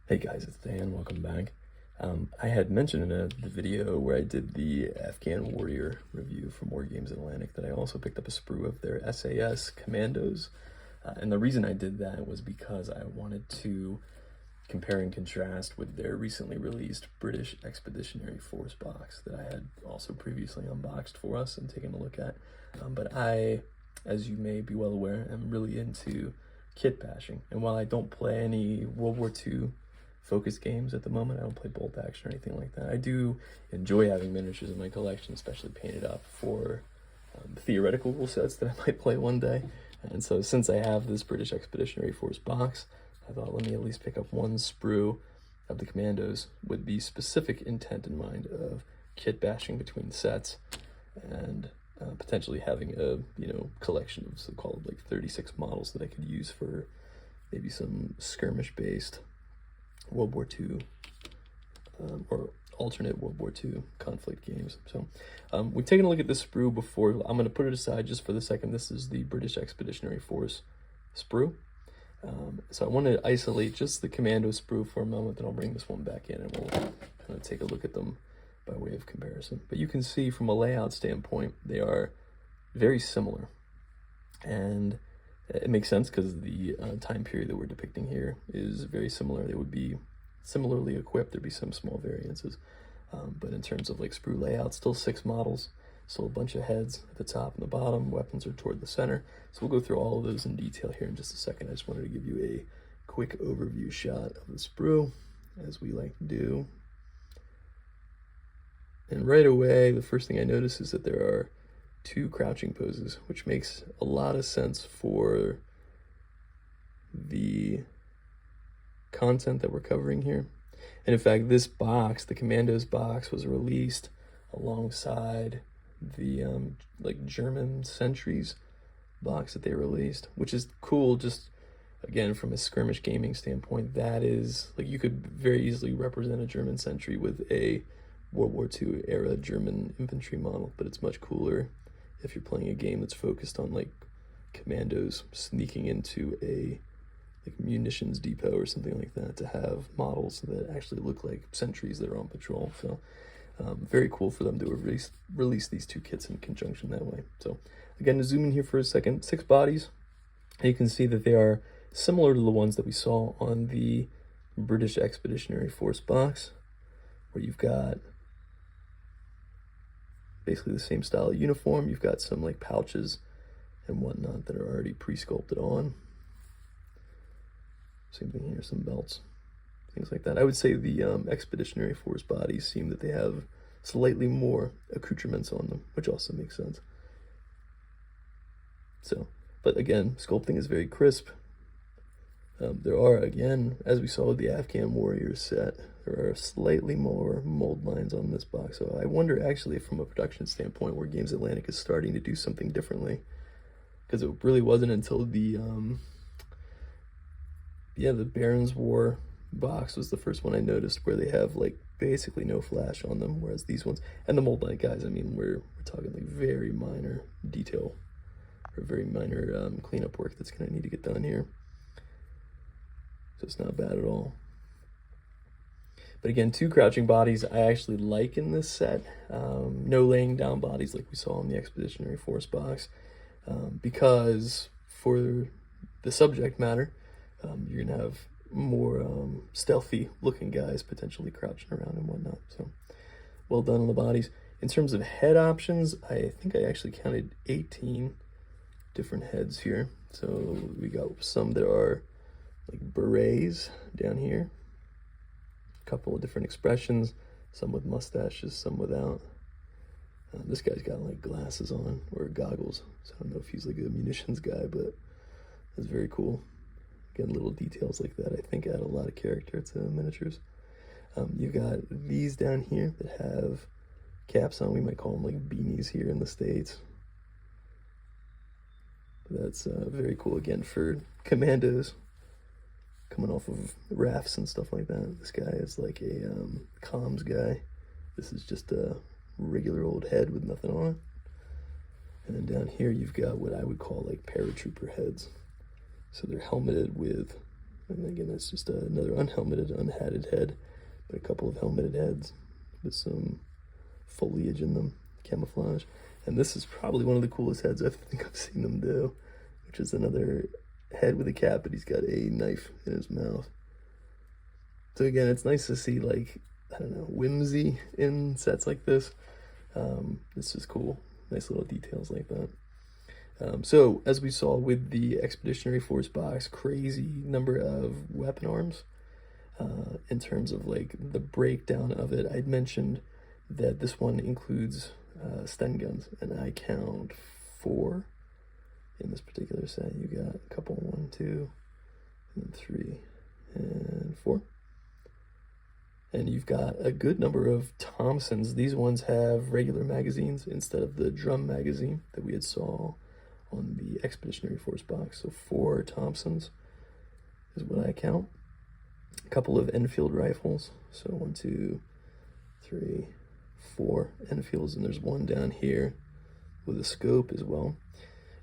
Hey guys, it's Dan. Welcome back. I had mentioned in the video where I did the Afghan Warrior review from Wargames Atlantic that I also picked up a sprue of their SAS Commandos. And the reason I did that was because I wanted to compare and contrast with their recently released British Expeditionary Force box that I had also previously unboxed for us and taken a look at. But I, as you may be well aware, am really into kitbashing. And while I don't play any World War II focus games at the moment, I don't play bolt action or anything like that, I do enjoy having miniatures in my collection, especially painted up for theoretical rule sets that I might play one day. And so since I have this British Expeditionary Force box, I thought let me at least pick up one sprue of the Commandos with the specific intent in mind of kit bashing between sets and potentially having a collection of so-called like 36 models that I could use for maybe some skirmish based World War II or alternate World War II conflict games. So we've taken a look at this sprue before. I'm going to put it aside just for the second. This is the British Expeditionary Force sprue. So I want to isolate just the Commando sprue for a moment, then I'll bring this one back in and we'll kind of take a look at them by way of comparison. But you can see from a layout standpoint, they are very similar. And it makes sense because the time period that we're depicting here is very similar. They would be similarly equipped. There'd be some small variances. But in terms of like sprue layout, still 6 models, still a bunch of heads at the top and the bottom. Weapons are toward the center. So we'll go through all of those in detail here in just a second. I just wanted to give you a quick overview shot of the sprue, as we like to do. And right away, the first thing I notice is that there are 2 crouching poses, which makes a lot of sense for the content that we're covering here. And in fact, this box, the Commandos box, was released alongside the like German sentries box that they released, which is cool. Just again, from a skirmish gaming standpoint, that is like you could very easily represent a German sentry with a World War II era German infantry model, but it's much cooler if you're playing a game that's focused on like commandos sneaking into a like munitions depot or something like that, to have models that actually look like sentries that are on patrol. So very cool for them to release these 2 kits in conjunction that way. So again, to zoom in here for a second, 6 bodies. And you can see that they are similar to the ones that we saw on the British Expeditionary Force box, where you've got basically the same style of uniform. You've got some like pouches and whatnot that are already pre-sculpted on. Same thing here, some belts, things like that. I would say the Expeditionary Force bodies seem that they have slightly more accoutrements on them, which also makes sense. So, but again, sculpting is very crisp. There are, again, as we saw with the Afghan Warriors set, there are slightly more mold lines on this box. So I wonder actually from a production standpoint where Games Atlantic is starting to do something differently, because it really wasn't until the the Barons War box was the first one I noticed where they have like basically no flash on them, whereas these ones, and the mold line guys, I mean, we're talking like very minor detail or very minor cleanup work that's gonna need to get done here. So it's not bad at all. But again, 2 crouching bodies I actually like in this set. No laying down bodies like we saw in the Expeditionary Force box, because for the subject matter, you're gonna have more stealthy looking guys potentially crouching around and whatnot. So well done on the bodies. In terms of head options, I think I actually counted 18 different heads here. So we got some that are like berets down here, a couple of different expressions, some with mustaches, some without. This guy's got like glasses on or goggles, so I don't know if he's like a munitions guy, but that's very cool. Again, little details like that I think add a lot of character to miniatures. You've got these down here that have caps on. We might call them like beanies here in the States. But that's very cool again for commandos coming off of rafts and stuff like that. This guy is like a comms guy. This is just a regular old head with nothing on it. And then down here you've got what I would call like paratrooper heads. So they're helmeted with And again, that's just another unhelmeted, unhatted head, but a couple of helmeted heads with some foliage in them, camouflage. And this is probably one of the coolest heads I think I've seen them do, which is another head with a cap, but he's got a knife in his mouth. So again, it's nice to see, like, I don't know, whimsy in sets like this. This is cool. Nice little details like that. So as we saw with the Expeditionary Force box, crazy number of weapon arms. In terms of like the breakdown of it, I'd mentioned that this one includes stun guns, and I count 4 in this particular set. You got a couple, 1, 2, and 3, and 4. And you've got a good number of Thompsons. These ones have regular magazines instead of the drum magazine that we had saw on the Expeditionary Force box. So 4 Thompsons is what I count. A couple of Enfield rifles. So 1, 2, 3, 4 Enfields, and there's one down here with a scope as well.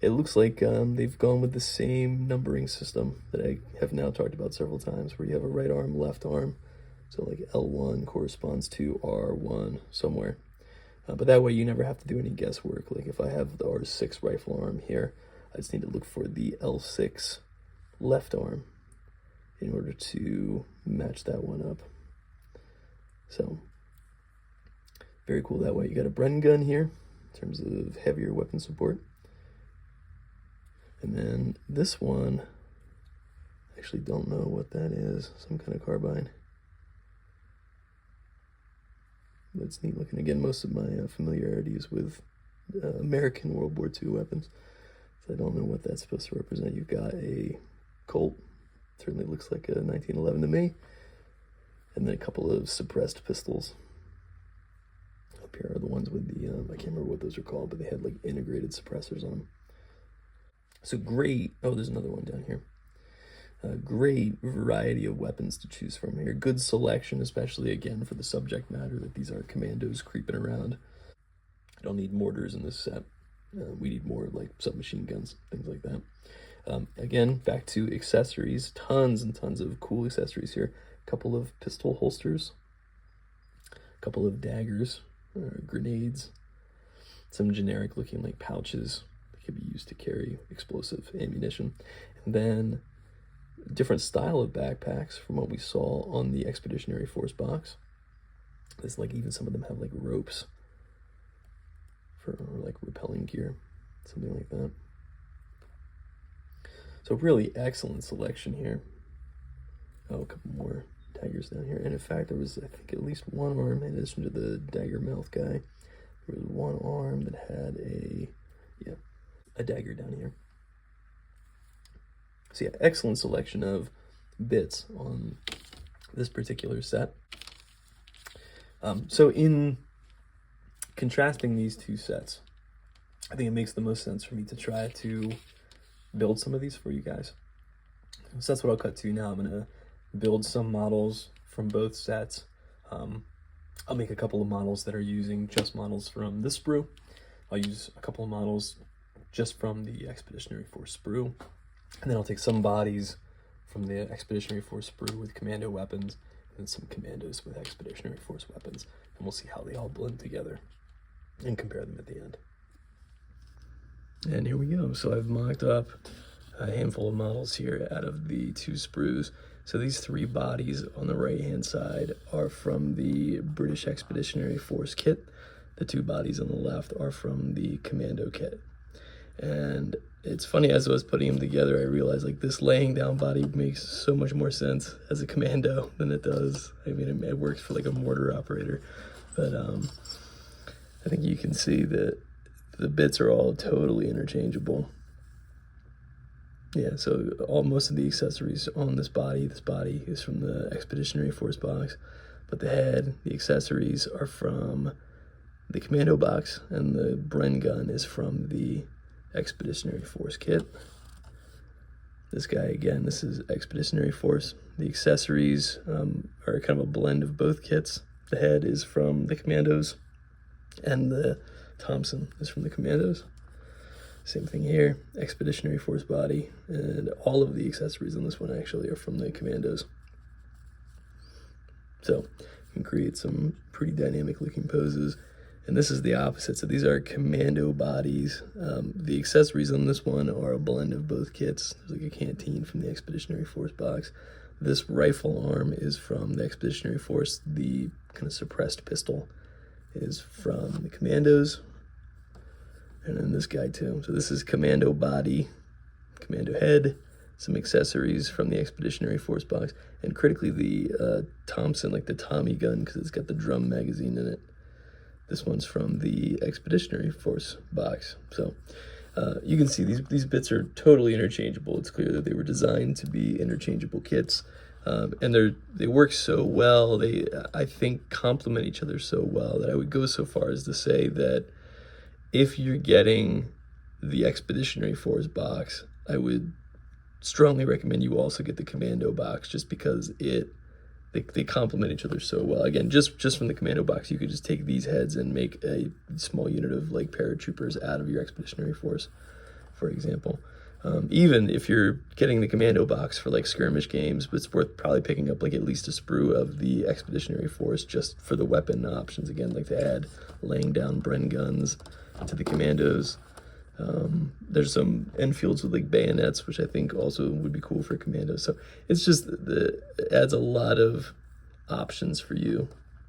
It looks like they've gone with the same numbering system that I have now talked about several times, where you have a right arm, left arm. So like L1 corresponds to R1 somewhere. But that way you never have to do any guesswork. Like if I have the R6 rifle arm here, I just need to look for the L6 left arm in order to match that one up. So very cool that way. You got a Bren gun here in terms of heavier weapon support. And then this one, I actually don't know what that is. Some kind of carbine. But it's neat looking. Again, most of my familiarity is with American World War II weapons, so I don't know what that's supposed to represent. You've got a Colt, certainly looks like a 1911 to me, and then a couple of suppressed pistols. Up here are the ones with the, I can't remember what those are called, but they had like integrated suppressors on them. So great, oh, there's another one down here. Great variety of weapons to choose from here. Good selection, especially again for the subject matter that these are commandos creeping around. I don't need mortars in this set. We need more like submachine guns, things like that. Again, back to accessories. Tons and tons of cool accessories here. A couple of pistol holsters, a couple of daggers, grenades, some generic looking like pouches that could be used to carry explosive ammunition, and then different style of backpacks from what we saw on the Expeditionary Force box. There's like even some of them have like ropes for like rappelling gear, something like that. So really excellent selection here. Oh, a couple more daggers down here. And in fact, there was, I think, at least one arm, in addition to the dagger mouth guy, there was one arm that had a dagger down here. So yeah, excellent selection of bits on this particular set. So in contrasting these two sets, I think it makes the most sense for me to try to build some of these for you guys. So that's what I'll cut to now. I'm going to build some models from both sets. I'll make a couple of models that are using just models from this sprue. I'll use a couple of models just from the Expeditionary Force sprue. And then I'll take some bodies from the Expeditionary Force sprue with commando weapons, and then some commandos with Expeditionary Force weapons, and we'll see how they all blend together and compare them at the end. And here we go. So I've mocked up a handful of models here out of the 2 sprues. So these 3 bodies on the right-hand side are from the British Expeditionary Force kit. The 2 bodies on the left are from the commando kit. And it's funny, as I was putting them together, I realized like this laying down body makes so much more sense as a commando than it does. I mean, it works for like a mortar operator, but I think you can see that the bits are all totally interchangeable. Yeah, so most of the accessories on this body is from the Expeditionary Force box, but the head, the accessories are from the commando box, and the Bren gun is from the Expeditionary Force kit. This guy, again, this is Expeditionary Force. The accessories are kind of a blend of both kits. The head is from the Commandos, and the Thompson is from the Commandos. Same thing here, Expeditionary Force body, and all of the accessories on this one actually are from the Commandos. So you can create some pretty dynamic looking poses. And this is the opposite. So these are Commando bodies. The accessories on this one are a blend of both kits. There's like a canteen from the Expeditionary Force box. This rifle arm is from the Expeditionary Force. The kind of suppressed pistol is from the Commandos. And then this guy too. So this is Commando body, Commando head, some accessories from the Expeditionary Force box, and critically the Thompson, like the Tommy gun, because it's got the drum magazine in it. This one's from the Expeditionary Force box. So you can see these bits are totally interchangeable. It's clear that they were designed to be interchangeable kits. And they work so well, they, I think, complement each other so well that I would go so far as to say that if you're getting the Expeditionary Force box, I would strongly recommend you also get the Commando box, just because they complement each other so well. Again, just from the Commando box, you could just take these heads and make a small unit of like paratroopers out of your Expeditionary Force, for example. Even if you're getting the Commando box for like skirmish games, but it's worth probably picking up like at least a sprue of the Expeditionary Force just for the weapon options. Again, like to add laying down Bren guns to the Commandos. There's some Enfields with like bayonets, which I think also would be cool for Commandos. So it's just, it adds a lot of options for you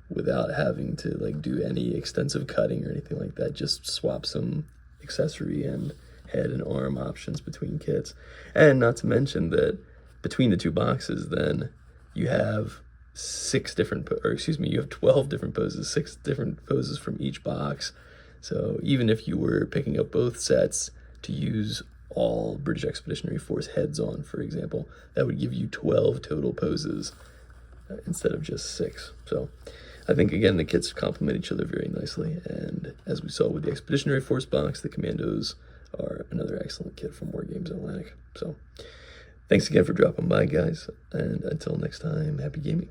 without having to like do any extensive cutting or anything like that. Just swap some accessory and head and arm options between kits. And not to mention that between the two boxes, then you have you have 12 different poses, 6 different poses from each box. So even if you were picking up both sets to use all British Expeditionary Force heads on, for example, that would give you 12 total poses instead of just 6. So I think, again, the kits complement each other very nicely. And as we saw with the Expeditionary Force box, the Commandos are another excellent kit from Wargames Atlantic. So thanks again for dropping by, guys. And until next time, happy gaming.